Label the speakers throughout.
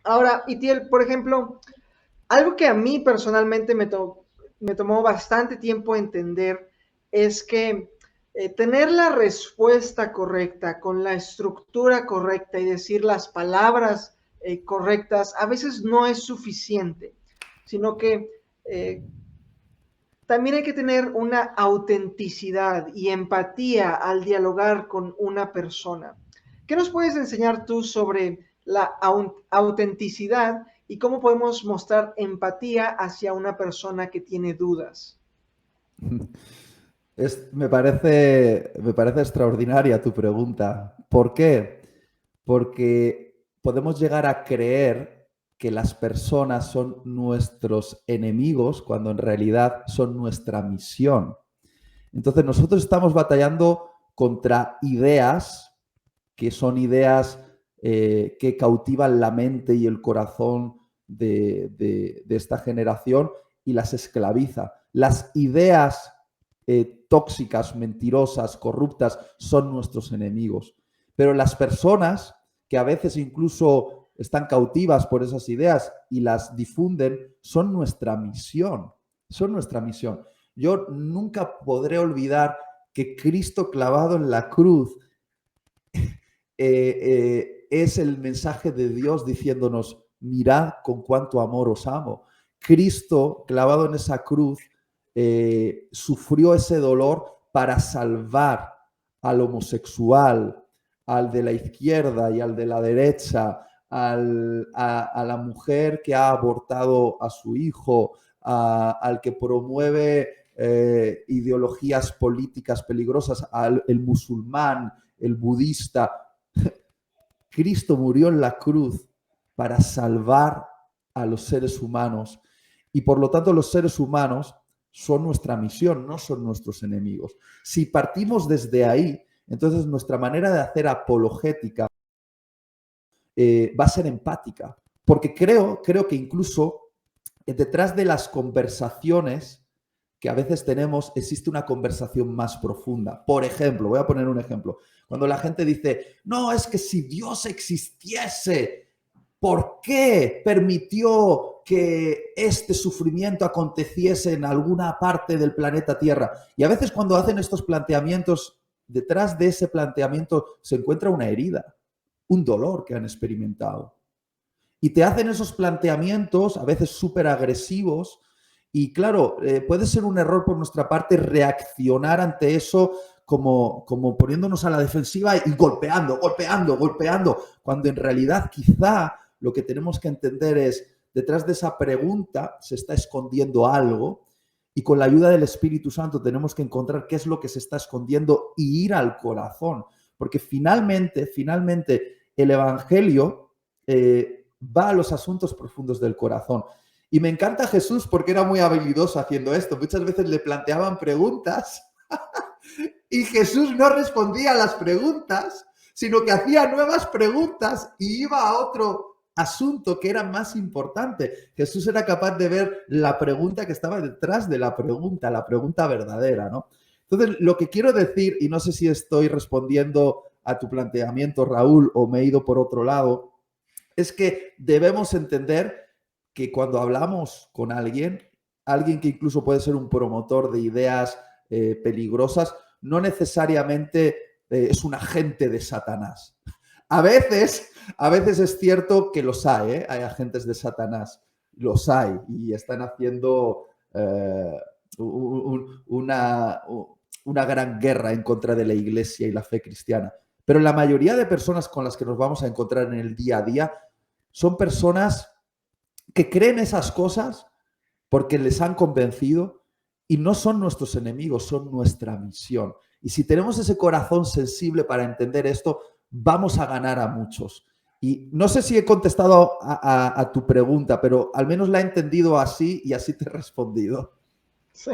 Speaker 1: Ahora, Itiel, por ejemplo, algo que a mí personalmente me tomó bastante tiempo entender es que tener la respuesta correcta, con la estructura correcta y decir las palabras correctas, a veces no es suficiente, sino que eh, también hay que tener una autenticidad y empatía al dialogar con una persona. ¿Qué nos puedes enseñar tú sobre la autenticidad y cómo podemos mostrar empatía hacia una persona que tiene dudas?
Speaker 2: Me parece extraordinaria tu pregunta. ¿Por qué? Porque podemos llegar a creer que las personas son nuestros enemigos cuando en realidad son nuestra misión. Entonces nosotros estamos batallando contra ideas que son ideas que cautivan la mente y el corazón de esta generación y las esclaviza. Las ideas tóxicas, mentirosas, corruptas, son nuestros enemigos. Pero las personas que a veces incluso están cautivas por esas ideas y las difunden, son nuestra misión. Son nuestra misión. Yo nunca podré olvidar que Cristo clavado en la cruz es el mensaje de Dios diciéndonos, mirad con cuánto amor os amo. Cristo, clavado en esa cruz, sufrió ese dolor para salvar al homosexual, al de la izquierda y al de la derecha, a la mujer que ha abortado a su hijo, al que promueve ideologías políticas peligrosas, al el musulmán, el budista. Cristo murió en la cruz para salvar a los seres humanos y por lo tanto los seres humanos son nuestra misión, no son nuestros enemigos. Si partimos desde ahí, entonces nuestra manera de hacer apologética va a ser empática, porque creo que incluso detrás de las conversaciones que a veces tenemos existe una conversación más profunda. Por ejemplo, voy a poner un ejemplo. Cuando la gente dice, no, es que si Dios existiese, ¿por qué permitió que este sufrimiento aconteciese en alguna parte del planeta Tierra? Y a veces cuando hacen estos planteamientos, detrás de ese planteamiento se encuentra una herida, un dolor que han experimentado. Y te hacen esos planteamientos, a veces súper agresivos, y claro, puede ser un error por nuestra parte reaccionar ante eso como poniéndonos a la defensiva y golpeando, golpeando, golpeando, cuando en realidad quizá lo que tenemos que entender es, detrás de esa pregunta se está escondiendo algo y con la ayuda del Espíritu Santo tenemos que encontrar qué es lo que se está escondiendo y ir al corazón, porque finalmente el Evangelio va a los asuntos profundos del corazón. Y me encanta Jesús porque era muy habilidoso haciendo esto. Muchas veces le planteaban preguntas y Jesús no respondía a las preguntas, sino que hacía nuevas preguntas y iba a otro asunto que era más importante. Jesús era capaz de ver la pregunta que estaba detrás de la pregunta verdadera, ¿no? Entonces, lo que quiero decir, y no sé si estoy respondiendo a tu planteamiento, Raúl, o me he ido por otro lado, es que debemos entender que cuando hablamos con alguien, alguien que incluso puede ser un promotor de ideas peligrosas, no necesariamente es un agente de Satanás. A veces es cierto que los hay agentes de Satanás, los hay y están haciendo una, una gran guerra en contra de la iglesia y la fe cristiana. Pero la mayoría de personas con las que nos vamos a encontrar en el día a día son personas que creen esas cosas porque les han convencido y no son nuestros enemigos, son nuestra misión. Y si tenemos ese corazón sensible para entender esto, vamos a ganar a muchos. Y no sé si he contestado a tu pregunta, pero al menos la he entendido así y así te he respondido.
Speaker 1: Sí.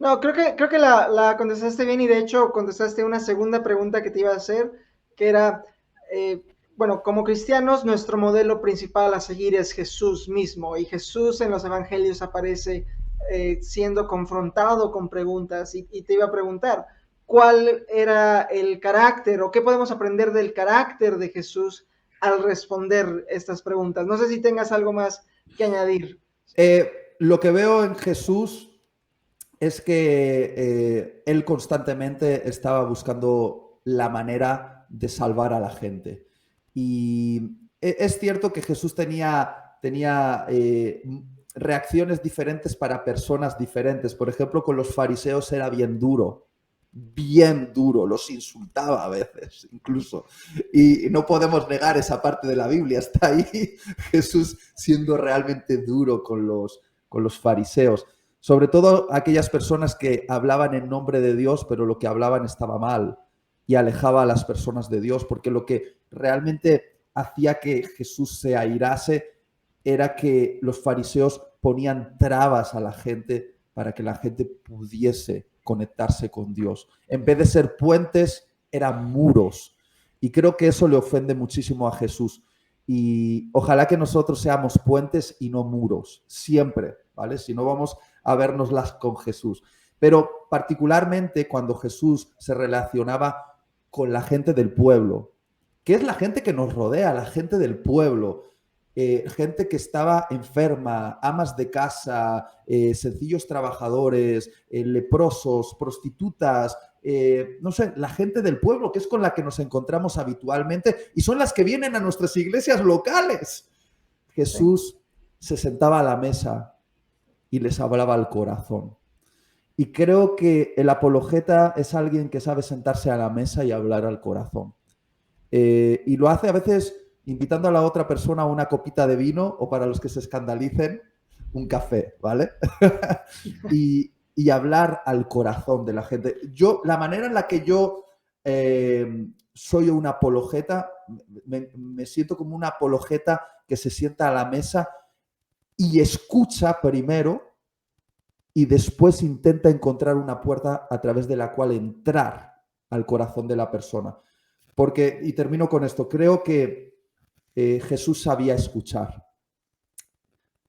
Speaker 1: No, creo que la contestaste bien y de hecho contestaste una segunda pregunta que te iba a hacer, que era, eh, bueno, como cristianos nuestro modelo principal a seguir es Jesús mismo y Jesús en los evangelios aparece siendo confrontado con preguntas y te iba a preguntar, ¿cuál era el carácter o qué podemos aprender del carácter de Jesús al responder estas preguntas. No sé si tengas algo más que añadir.
Speaker 2: Lo que veo en Jesús es que él constantemente estaba buscando la manera de salvar a la gente. Y es cierto que Jesús tenía reacciones diferentes para personas diferentes. Por ejemplo, con los fariseos era bien duro, los insultaba a veces incluso. Y no podemos negar esa parte de la Biblia, está ahí Jesús siendo realmente duro con los fariseos. Sobre todo aquellas personas que hablaban en nombre de Dios, pero lo que hablaban estaba mal y alejaba a las personas de Dios, porque lo que realmente hacía que Jesús se airase era que los fariseos ponían trabas a la gente para que la gente pudiese conectarse con Dios. En vez de ser puentes, eran muros. Y creo que eso le ofende muchísimo a Jesús. Y ojalá que nosotros seamos puentes y no muros, siempre, ¿vale? Si no, vamos a vernoslas con Jesús. Pero particularmente cuando Jesús se relacionaba con la gente del pueblo, que es la gente que nos rodea, la gente del pueblo, gente que estaba enferma, amas de casa, sencillos trabajadores, leprosos, prostitutas, no sé, la gente del pueblo, que es con la que nos encontramos habitualmente y son las que vienen a nuestras iglesias locales. Jesús se sentaba a la mesa y les hablaba al corazón. Y creo que el apologeta es alguien que sabe sentarse a la mesa y hablar al corazón. Y lo hace a veces invitando a la otra persona a una copita de vino o, para los que se escandalicen, un café, ¿vale? y hablar al corazón de la gente. La manera en la que yo soy un apologeta, me siento como un apologeta que se sienta a la mesa y escucha primero y después intenta encontrar una puerta a través de la cual entrar al corazón de la persona. Porque, y termino con esto, creo que Jesús sabía escuchar.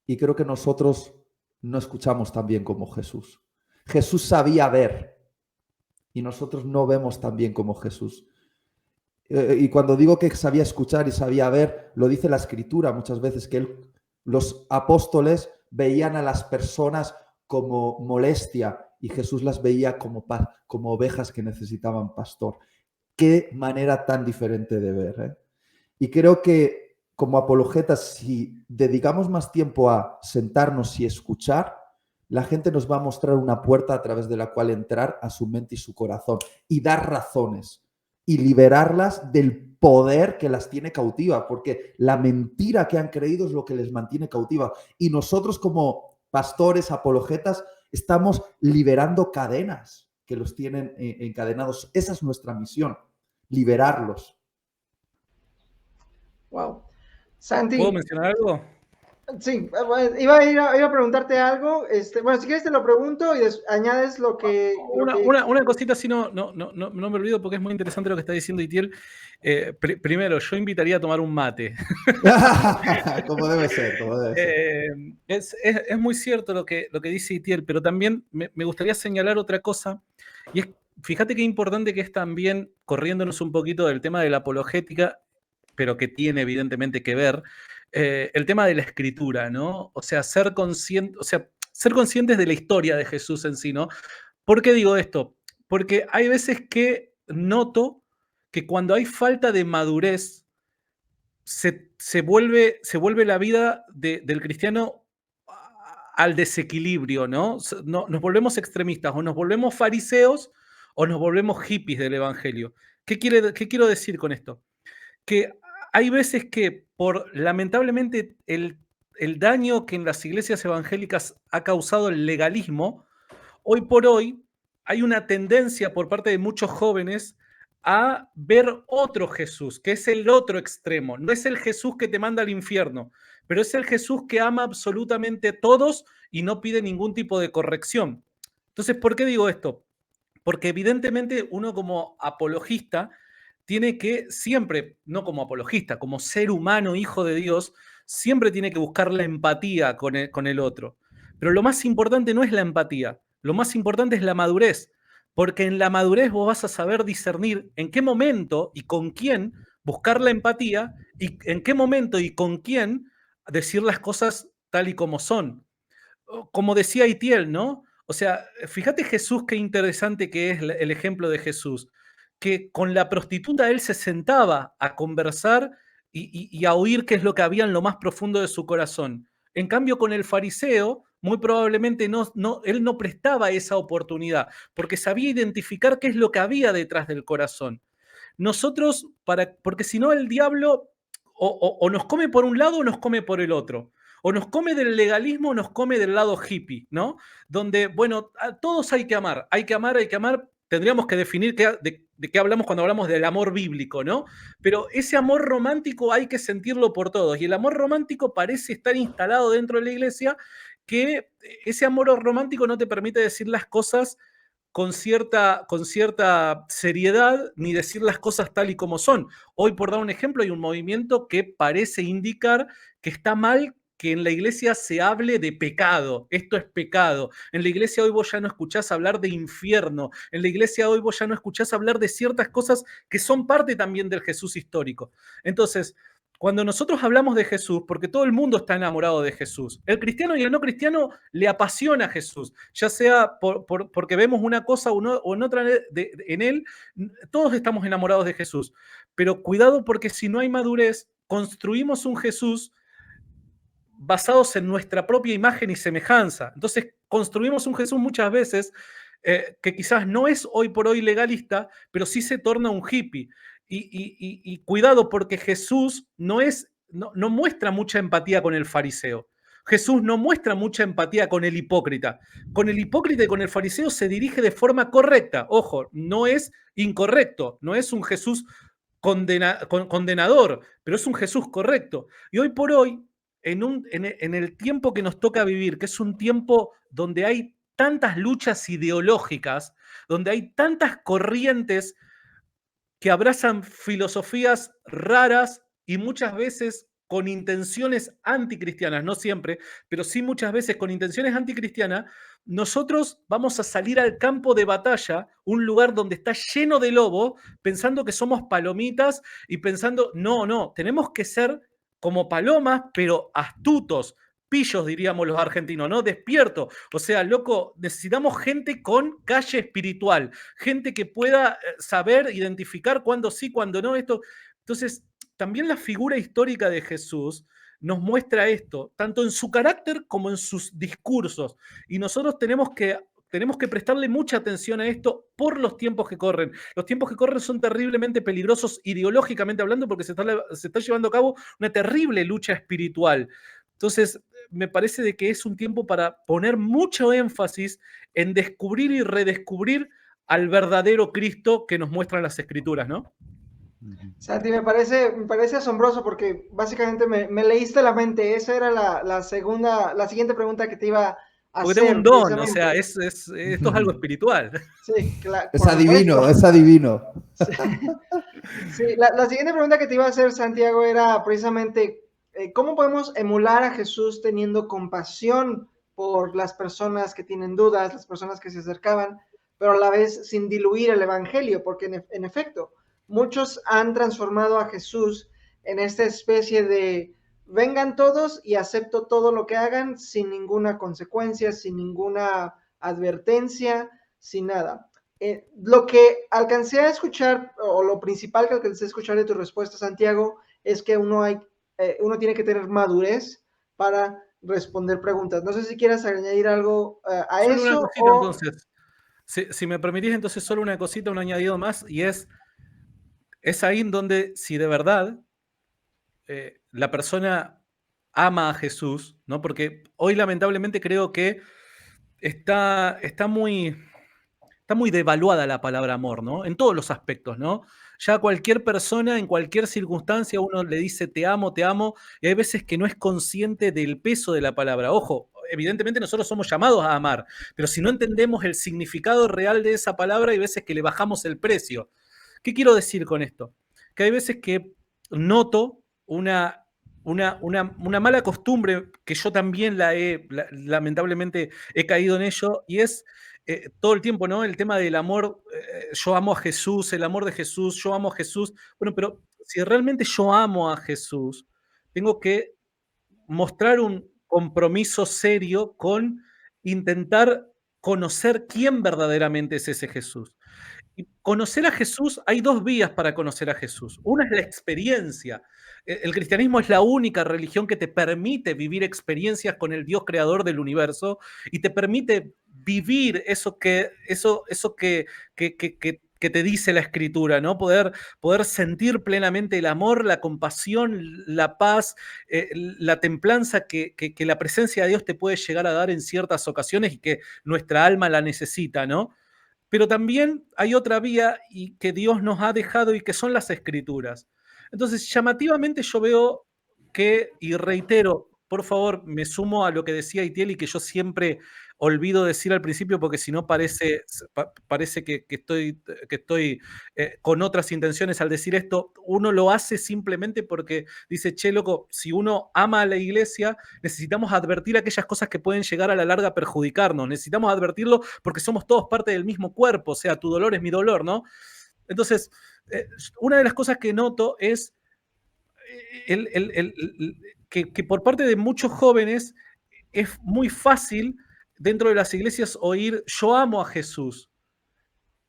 Speaker 2: Y creo que nosotros no escuchamos tan bien como Jesús. Jesús sabía ver y nosotros no vemos tan bien como Jesús. Y cuando digo que sabía escuchar y sabía ver, lo dice la Escritura muchas veces, que los apóstoles veían a las personas como molestia y Jesús las veía como ovejas que necesitaban pastor. Qué manera tan diferente de ver, ¿eh? Y creo que como apologetas, si dedicamos más tiempo a sentarnos y escuchar, la gente nos va a mostrar una puerta a través de la cual entrar a su mente y su corazón y dar razones y liberarlas del poder que las tiene cautiva, porque la mentira que han creído es lo que les mantiene cautiva. Y nosotros como pastores, apologetas, estamos liberando cadenas que los tienen encadenados. Esa es nuestra misión, liberarlos.
Speaker 1: Wow. Santi.
Speaker 3: ¿Puedo mencionar algo?
Speaker 1: Sí, iba a preguntarte algo. Bueno, si quieres te lo pregunto y añades lo que...
Speaker 3: Una cosita, si no me olvido, porque es muy interesante lo que está diciendo Itiel. Primero, yo invitaría a tomar un mate.
Speaker 2: Como debe ser, como debe ser.
Speaker 3: Es muy cierto lo que dice Itiel, pero también me gustaría señalar otra cosa, y es, fíjate qué importante que es también, corriéndonos un poquito del tema de la apologética, pero que tiene evidentemente que ver, el tema de la escritura, ¿no? O sea, ser conscientes de la historia de Jesús en sí, ¿no? ¿Por qué digo esto? Porque hay veces que noto que cuando hay falta de madurez, se vuelve la vida del cristiano al desequilibrio, ¿no? Nos volvemos extremistas, o nos volvemos fariseos, o nos volvemos hippies del evangelio. ¿Qué quiero decir con esto? Que hay veces que lamentablemente el daño que en las iglesias evangélicas ha causado el legalismo, hoy por hoy hay una tendencia por parte de muchos jóvenes a ver otro Jesús, que es el otro extremo. No es el Jesús que te manda al infierno, pero es el Jesús que ama absolutamente a todos y no pide ningún tipo de corrección. Entonces, ¿por qué digo esto? Porque evidentemente uno como apologista tiene que siempre, no como apologista, como ser humano, hijo de Dios, siempre tiene que buscar la empatía con el otro. Pero lo más importante no es la empatía, lo más importante es la madurez, porque en la madurez vos vas a saber discernir en qué momento y con quién buscar la empatía y en qué momento y con quién decir las cosas tal y como son. Como decía Itiel, ¿no? O sea, fíjate Jesús, qué interesante que es el ejemplo de Jesús, que con la prostituta él se sentaba a conversar y a oír qué es lo que había en lo más profundo de su corazón. En cambio, con el fariseo, muy probablemente él no prestaba esa oportunidad, porque sabía identificar qué es lo que había detrás del corazón. Nosotros, porque si no el diablo o nos come por un lado o nos come por el otro. O nos come del legalismo o nos come del lado hippie, ¿no? Donde, bueno, a todos hay que amar, hay que amar, hay que amar. Tendríamos que definir de qué hablamos cuando hablamos del amor bíblico, ¿no? Pero ese amor romántico hay que sentirlo por todos. Y el amor romántico parece estar instalado dentro de la iglesia, que ese amor romántico no te permite decir las cosas con cierta seriedad ni decir las cosas tal y como son. Hoy, por dar un ejemplo, hay un movimiento que parece indicar que está mal que en la iglesia se hable de pecado. Esto es pecado. En la iglesia hoy vos ya no escuchás hablar de infierno. En la iglesia hoy vos ya no escuchás hablar de ciertas cosas que son parte también del Jesús histórico. Entonces, cuando nosotros hablamos de Jesús, porque todo el mundo está enamorado de Jesús, el cristiano y el no cristiano le apasiona a Jesús, ya sea porque vemos una cosa o en otra en él, todos estamos enamorados de Jesús. Pero cuidado, porque si no hay madurez, construimos un Jesús basados en nuestra propia imagen y semejanza. Entonces construimos un Jesús muchas veces que quizás no es hoy por hoy legalista, pero sí se torna un hippie. Y cuidado, porque Jesús no muestra mucha empatía con el fariseo. Jesús no muestra mucha empatía con el hipócrita. Con el hipócrita y con el fariseo se dirige de forma correcta. Ojo, no es incorrecto, no es un Jesús condenador, pero es un Jesús correcto. Y hoy por hoy, en el tiempo que nos toca vivir, que es un tiempo donde hay tantas luchas ideológicas, donde hay tantas corrientes que abrazan filosofías raras y muchas veces con intenciones anticristianas, no siempre, pero sí muchas veces con intenciones anticristianas, nosotros vamos a salir al campo de batalla, un lugar donde está lleno de lobos, pensando que somos palomitas y pensando, no, tenemos que ser como palomas, pero astutos, pillos, diríamos los argentinos, ¿no? Despierto. O sea, loco, necesitamos gente con calle espiritual, gente que pueda saber identificar cuándo sí, cuándo no. Entonces, también la figura histórica de Jesús nos muestra esto, tanto en su carácter como en sus discursos. Y nosotros tenemos que prestarle mucha atención a esto por los tiempos que corren. Los tiempos que corren son terriblemente peligrosos ideológicamente hablando porque se está llevando a cabo una terrible lucha espiritual. Entonces, me parece de que es un tiempo para poner mucho énfasis en descubrir y redescubrir al verdadero Cristo que nos muestran las Escrituras, ¿no?
Speaker 1: Santi, me parece asombroso porque básicamente me leíste la mente. Esa era la siguiente pregunta que te iba a
Speaker 3: Porque tengo
Speaker 1: hacer,
Speaker 3: un don, o
Speaker 1: precisamente.
Speaker 3: sea, esto es algo espiritual.
Speaker 1: Sí, claro.
Speaker 2: Es adivino, es adivino.
Speaker 1: Sí, sí, la siguiente pregunta que te iba a hacer, Santiago, era precisamente ¿cómo podemos emular a Jesús teniendo compasión por las personas que tienen dudas, las personas que se acercaban, pero a la vez sin diluir el evangelio? Porque en efecto, muchos han transformado a Jesús en esta especie de vengan todos y acepto todo lo que hagan sin ninguna consecuencia, sin ninguna advertencia, sin nada. Lo que alcancé a escuchar, o lo principal que alcancé a escuchar de tu respuesta, Santiago, es que uno tiene que tener madurez para responder preguntas. No sé si quieras añadir algo a
Speaker 3: Solo una
Speaker 1: eso
Speaker 3: cosita, entonces. Si me permitís, entonces solo una cosita, un añadido más, y es ahí en donde, si de verdad la persona ama a Jesús, ¿no? Porque hoy lamentablemente creo que está muy devaluada la palabra amor, ¿no? En todos los aspectos, ¿no? Ya cualquier persona, en cualquier circunstancia, uno le dice te amo, y hay veces que no es consciente del peso de la palabra. Ojo, evidentemente nosotros somos llamados a amar, pero si no entendemos el significado real de esa palabra, hay veces que le bajamos el precio. ¿Qué quiero decir con esto? Que hay veces que noto una mala costumbre que yo también lamentablemente he caído en ello, y es todo el tiempo, ¿no? El tema del amor, yo amo a Jesús, el amor de Jesús, yo amo a Jesús. Bueno, pero si realmente yo amo a Jesús, tengo que mostrar un compromiso serio con intentar conocer quién verdaderamente es ese Jesús. Y conocer a Jesús, hay dos vías para conocer a Jesús. Una es la experiencia. El cristianismo es la única religión que te permite vivir experiencias con el Dios creador del universo y te permite vivir eso que te dice la Escritura, ¿no? Poder sentir plenamente el amor, la compasión, la paz, la templanza que la presencia de Dios te puede llegar a dar en ciertas ocasiones y que nuestra alma la necesita, ¿no? Pero también hay otra vía y que Dios nos ha dejado y que son las escrituras. Entonces, llamativamente yo veo que, y reitero, por favor, me sumo a lo que decía Itiel y que yo siempre olvido decir al principio porque si no parece que estoy con otras intenciones al decir esto. Uno lo hace simplemente porque dice, che, loco, si uno ama a la iglesia, necesitamos advertir aquellas cosas que pueden llegar a la larga a perjudicarnos. Necesitamos advertirlo porque somos todos parte del mismo cuerpo, o sea, tu dolor es mi dolor, ¿no? Entonces, una de las cosas que noto es que por parte de muchos jóvenes es muy fácil dentro de las iglesias oír yo amo a Jesús,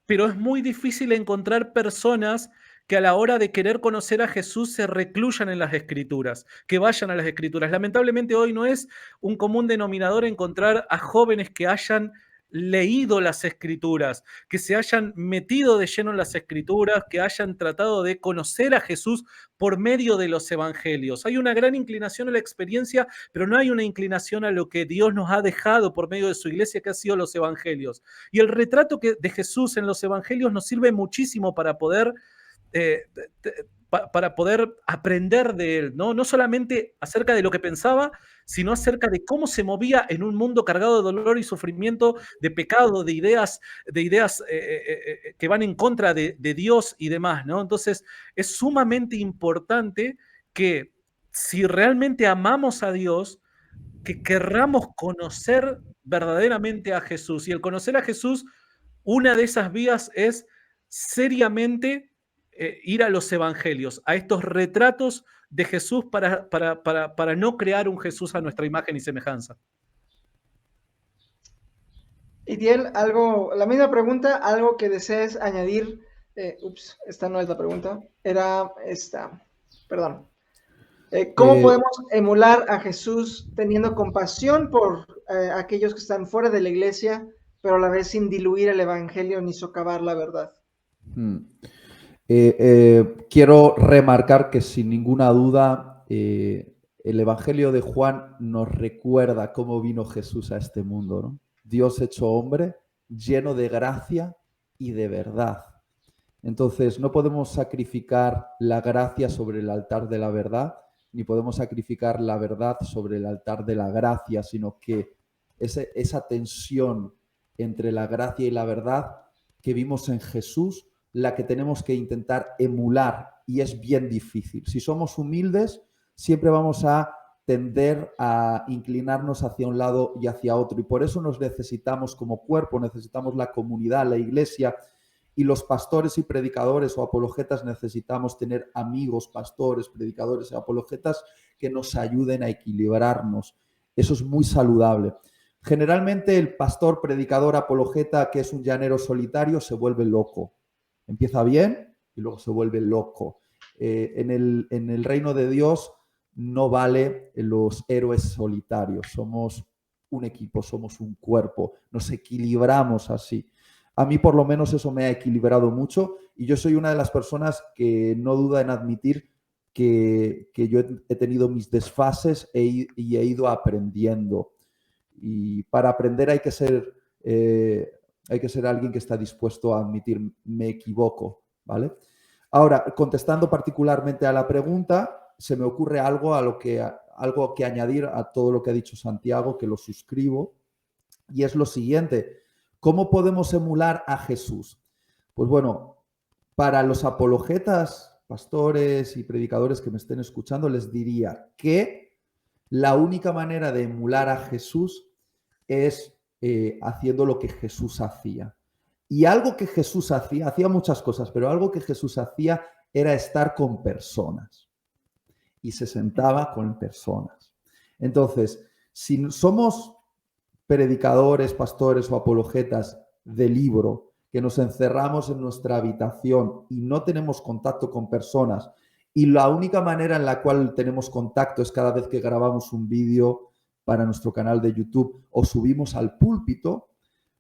Speaker 3: pero es muy difícil encontrar personas que a la hora de querer conocer a Jesús se recluyan en las escrituras, que vayan a las escrituras. Lamentablemente hoy no es un común denominador encontrar a jóvenes que hayan leído las escrituras, que se hayan metido de lleno en las escrituras, que hayan tratado de conocer a Jesús por medio de los evangelios. Hay una gran inclinación a la experiencia, pero no hay una inclinación a lo que Dios nos ha dejado por medio de su iglesia, que ha sido los evangelios. Y el retrato de Jesús en los evangelios nos sirve muchísimo para poder aprender de él, ¿no? No solamente acerca de lo que pensaba, sino acerca de cómo se movía en un mundo cargado de dolor y sufrimiento, de pecado, de ideas que van en contra de Dios y demás, ¿no? Entonces, es sumamente importante que si realmente amamos a Dios, que querramos conocer verdaderamente a Jesús. Y el conocer a Jesús, una de esas vías es seriamente ir a los evangelios, a estos retratos de Jesús para no crear un Jesús a nuestra imagen y semejanza.
Speaker 1: Itiel, algo, la misma pregunta, algo que desees añadir. Esta no es la pregunta, era esta, perdón. ¿Cómo podemos emular a Jesús teniendo compasión por aquellos que están fuera de la iglesia, pero a la vez sin diluir el evangelio ni socavar la verdad?
Speaker 2: Quiero remarcar que sin ninguna duda el Evangelio de Juan nos recuerda cómo vino Jesús a este mundo, ¿no? Dios hecho hombre, lleno de gracia y de verdad. Entonces, no podemos sacrificar la gracia sobre el altar de la verdad, ni podemos sacrificar la verdad sobre el altar de la gracia, sino que esa tensión entre la gracia y la verdad que vimos en Jesús, la que tenemos que intentar emular, y es bien difícil. Si somos humildes, siempre vamos a tender a inclinarnos hacia un lado y hacia otro, y por eso nos necesitamos como cuerpo, necesitamos la comunidad, la iglesia, y los pastores y predicadores o apologetas necesitamos tener amigos, pastores, predicadores y apologetas que nos ayuden a equilibrarnos. Eso es muy saludable. Generalmente el pastor, predicador, apologeta, que es un llanero solitario, se vuelve loco. Empieza bien y luego se vuelve loco. En el reino de Dios no vale los héroes solitarios. Somos un equipo, somos un cuerpo. Nos equilibramos así. A mí por lo menos eso me ha equilibrado mucho y yo soy una de las personas que no duda en admitir que yo he tenido mis desfases y he ido aprendiendo. Y para aprender hay que ser alguien que está dispuesto a admitir me equivoco, ¿vale? Ahora, contestando particularmente a la pregunta, se me ocurre algo que añadir a todo lo que ha dicho Santiago, que lo suscribo, y es lo siguiente. ¿Cómo podemos emular a Jesús? Pues bueno, para los apologetas, pastores y predicadores que me estén escuchando, les diría que la única manera de emular a Jesús es haciendo lo que Jesús hacía. Y algo que Jesús hacía muchas cosas, pero algo que Jesús hacía era estar con personas y se sentaba con personas. Entonces, si somos predicadores, pastores o apologetas de libro, que nos encerramos en nuestra habitación y no tenemos contacto con personas, y la única manera en la cual tenemos contacto es cada vez que grabamos un vídeo para nuestro canal de YouTube o subimos al púlpito,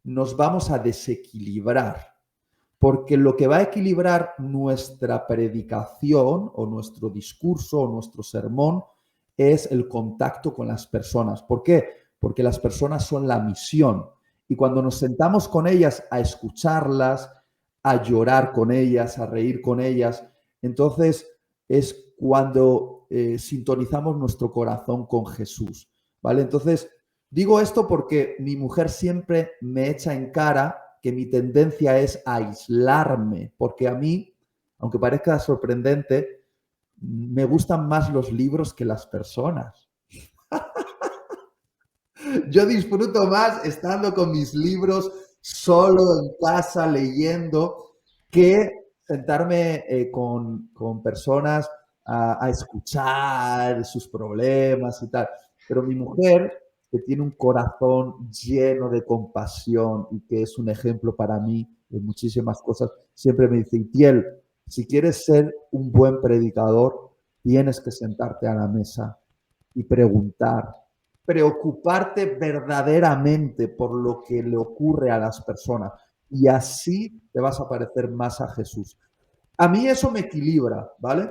Speaker 2: nos vamos a desequilibrar. Porque lo que va a equilibrar nuestra predicación o nuestro discurso o nuestro sermón es el contacto con las personas. ¿Por qué? Porque las personas son la misión. Y cuando nos sentamos con ellas a escucharlas, a llorar con ellas, a reír con ellas, entonces es cuando sintonizamos nuestro corazón con Jesús, ¿vale? Entonces, digo esto porque mi mujer siempre me echa en cara que mi tendencia es aislarme, porque a mí, aunque parezca sorprendente, me gustan más los libros que las personas. Yo disfruto más estando con mis libros solo en casa leyendo que sentarme con personas a escuchar sus problemas y tal. Pero mi mujer, que tiene un corazón lleno de compasión y que es un ejemplo para mí de muchísimas cosas, siempre me dice, Itiel, si quieres ser un buen predicador, tienes que sentarte a la mesa y preguntar, preocuparte verdaderamente por lo que le ocurre a las personas y así te vas a parecer más a Jesús. A mí eso me equilibra, ¿vale?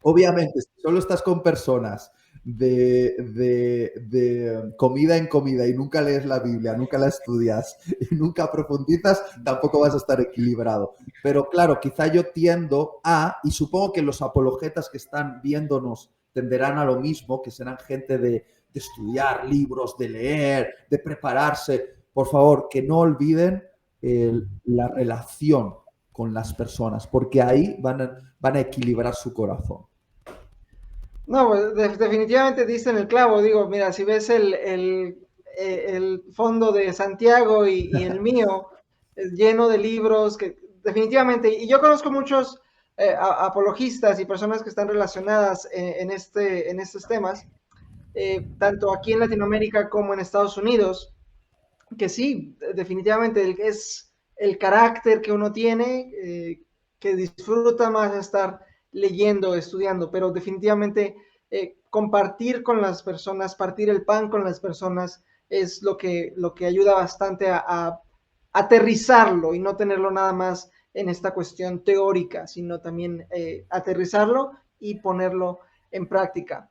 Speaker 2: Obviamente, si solo estás con personas de comida en comida y nunca lees la Biblia, nunca la estudias y nunca profundizas, tampoco vas a estar equilibrado. Pero claro, quizá yo tiendo a, y supongo que los apologetas que están viéndonos tenderán a lo mismo, que serán gente de estudiar libros, de leer, de prepararse. Por favor, que no olviden la relación con las personas, porque ahí van a equilibrar su corazón.
Speaker 1: No, pues, definitivamente diste en el clavo. Digo, mira, si ves el fondo de Santiago y el mío, lleno de libros, que definitivamente, y yo conozco muchos apologistas y personas que están relacionadas en estos temas, tanto aquí en Latinoamérica como en Estados Unidos, que sí, definitivamente es el carácter que uno tiene, que disfruta más estar leyendo, estudiando, pero definitivamente compartir con las personas, partir el pan con las personas es lo que ayuda bastante a aterrizarlo y no tenerlo nada más en esta cuestión teórica, sino también aterrizarlo y ponerlo en práctica.